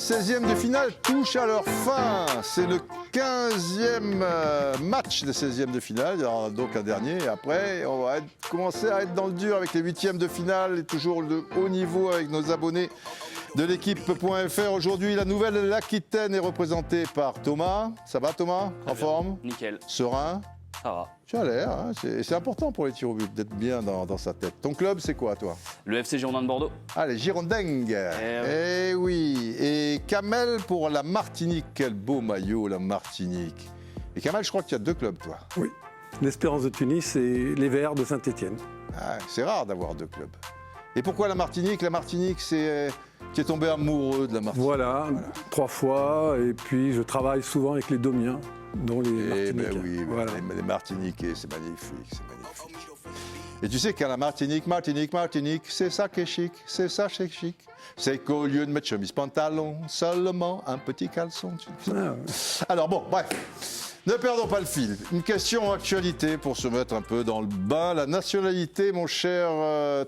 16e de finale touchent à leur fin. C'est le 15e match des 16e de finale. Il y aura donc un dernier. Et après, on va commencer à être dans le dur avec les 8e de finale. Et toujours de haut niveau avec nos abonnés de l'équipe.fr. Aujourd'hui, la Nouvelle-Aquitaine est représentée par Thomas. Ça va, Thomas? En forme? Nickel. Serein? Ça va. Tu as l'air, hein, c'est important pour les tirs au but d'être bien dans sa tête. Ton club, c'est quoi, toi? Le FC Girondins de Bordeaux. Ah, les Girondins. Eh oui. Et Kamel pour la Martinique. Quel beau maillot, la Martinique. Et Kamel, je crois qu'il y a deux clubs, toi. Oui. L'Espérance de Tunis et les Verts de Saint-Étienne. Ah, c'est rare d'avoir deux clubs. Et pourquoi la Martinique? La Martinique, c'est qui est tombé amoureux de la Martinique. Voilà, 3 fois. Et puis, je travaille souvent avec les Domiens, dont les Martiniquais. Ben oui, voilà. les Martiniquais, c'est magnifique, c'est magnifique. Et tu sais qu'à la Martinique, c'est ça qui est chic, c'est ça qui est chic. C'est qu'au lieu de mettre chemise pantalon, seulement un petit caleçon. Ah, ouais. Alors bon, bref. Ne perdons pas le fil. Une question actualité pour se mettre un peu dans le bain. La nationalité, mon cher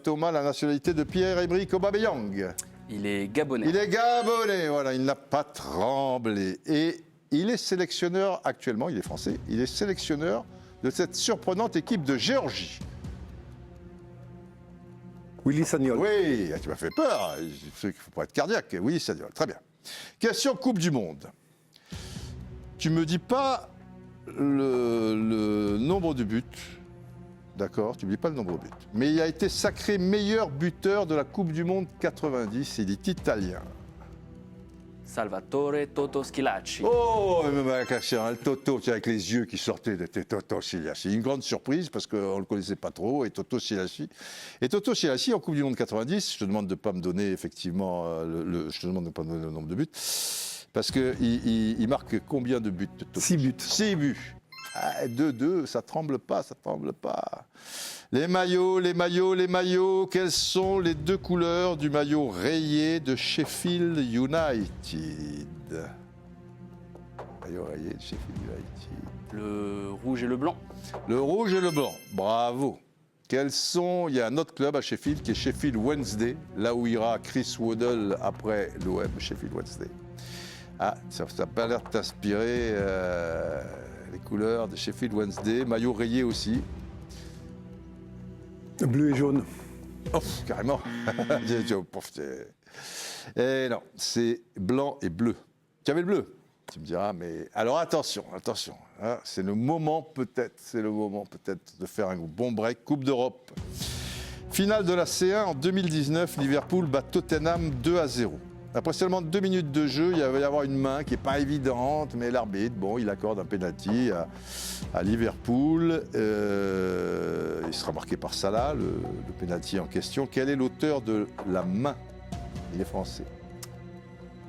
Thomas, la nationalité de Pierre-Emerick Aubameyang. Il est gabonais. Il est gabonais, voilà, il n'a pas tremblé. Et il est sélectionneur actuellement, il est français, il est sélectionneur de cette surprenante équipe de Géorgie. Willy Sagnol. Oui, tu m'as fait peur, je sais qu'il ne faut pas être cardiaque. Oui, Sagnol, très bien. Question Coupe du Monde. Tu ne me dis pas le nombre de buts, d'accord, tu ne me dis pas le nombre de buts, mais il a été sacré meilleur buteur de la Coupe du Monde 90, il est italien. Salvatore Toto Schillaci. Oh, le Toto, avec les yeux qui sortaient de Toto Schillaci. Une grande surprise parce qu'on ne le connaissait pas trop, et Toto Schillaci. Et Toto Schillaci, en Coupe du Monde 90, je te demande de ne pas me donner effectivement je te demande de pas me donner le nombre de buts, parce qu'il marque combien de buts, Toto? 6 buts. 6 buts. 2-2, ça tremble pas, ça tremble pas. Les maillots, quelles sont les deux couleurs du maillot rayé de Sheffield United? Maillot rayé de Sheffield United. Le rouge et le blanc. Le rouge et le blanc, bravo. Quels sont... Il y a un autre club à Sheffield qui est Sheffield Wednesday, là où ira Chris Waddle après l'OM, Sheffield Wednesday. Ah, ça n'a pas l'air de t'inspirer... les couleurs de Sheffield Wednesday, maillot rayé aussi. Bleu et jaune. Oh, carrément. Et non, c'est blanc et bleu. Tu avais le bleu? Tu me diras, mais... Alors attention, hein, c'est le moment peut-être de faire un bon break. Coupe d'Europe. Finale de la C1 en 2019, Liverpool bat Tottenham 2-0. Après seulement 2 minutes de jeu, il va y avoir une main qui n'est pas évidente, mais l'arbitre, bon, il accorde un pénalty à Liverpool. Il sera marqué par Salah, le pénalty en question. Quel est l'auteur de la main? Il est français.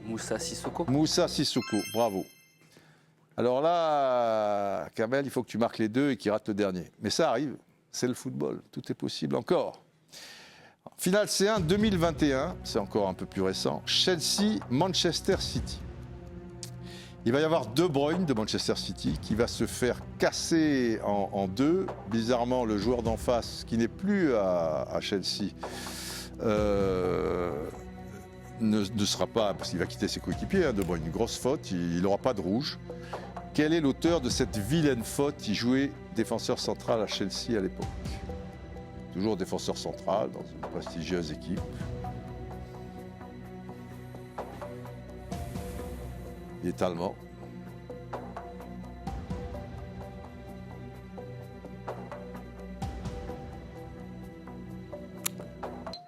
Moussa Sissoko. Moussa Sissoko, bravo. Alors là, Kamel, il faut que tu marques les deux et qu'il rate le dernier. Mais ça arrive, c'est le football, tout est possible encore. Finale C1 2021, c'est encore un peu plus récent, Chelsea-Manchester City. Il va y avoir De Bruyne de Manchester City qui va se faire casser en deux. Bizarrement, le joueur d'en face, qui n'est plus à Chelsea, ne sera pas, parce qu'il va quitter ses coéquipiers, De Bruyne, une grosse faute, il n'aura pas de rouge. Quel est l'auteur de cette vilaine faute? Il jouait défenseur central à Chelsea à l'époque. Toujours défenseur central dans une prestigieuse équipe. Il est allemand.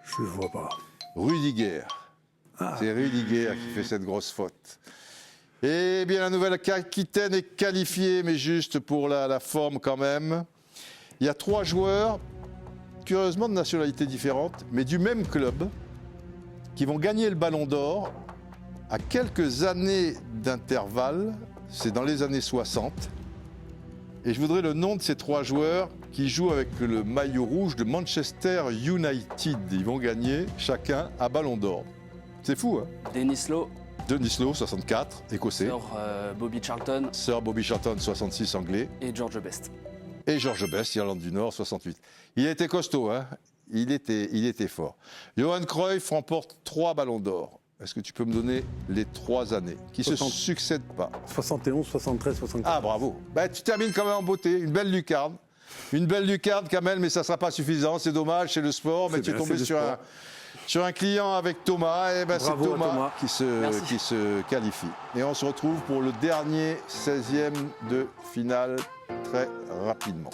Je ne vois pas. Rudiger. C'est Rudiger qui fait cette grosse faute. Eh bien, la Nouvelle-Aquitaine est qualifiée, mais juste pour la forme quand même. Il y a 3 joueurs, curieusement de nationalités différentes, mais du même club, qui vont gagner le Ballon d'Or à quelques années d'intervalle. C'est dans les années 60. Et je voudrais le nom de ces 3 joueurs qui jouent avec le maillot rouge de Manchester United. Ils vont gagner chacun un Ballon d'Or. C'est fou, hein? Denis Law. Denis Law, 64, écossais. Sir Bobby Charlton. Sir Bobby Charlton, 66, anglais. Et George Best. Et George Best, Irlande du Nord, 68. Il était costaud, hein? Il était fort. Johan Cruyff remporte 3 ballons d'or. Est-ce que tu peux me donner les 3 années qui ne se 60. succèdent pas? 71, 73, 74. Ah, bravo. Ben, tu termines quand même en beauté. Une belle lucarne. Une belle lucarne, Kamel, mais ça ne sera pas suffisant. C'est dommage, c'est le sport. Mais C'est tu es bien, tombé c'est sur le un, sport. sur un client avec Thomas. Et ben, c'est Bravo à Thomas, Thomas. Qui, se, Merci. qui se qualifie. Et on se retrouve pour le dernier 16e de finale très rapidement.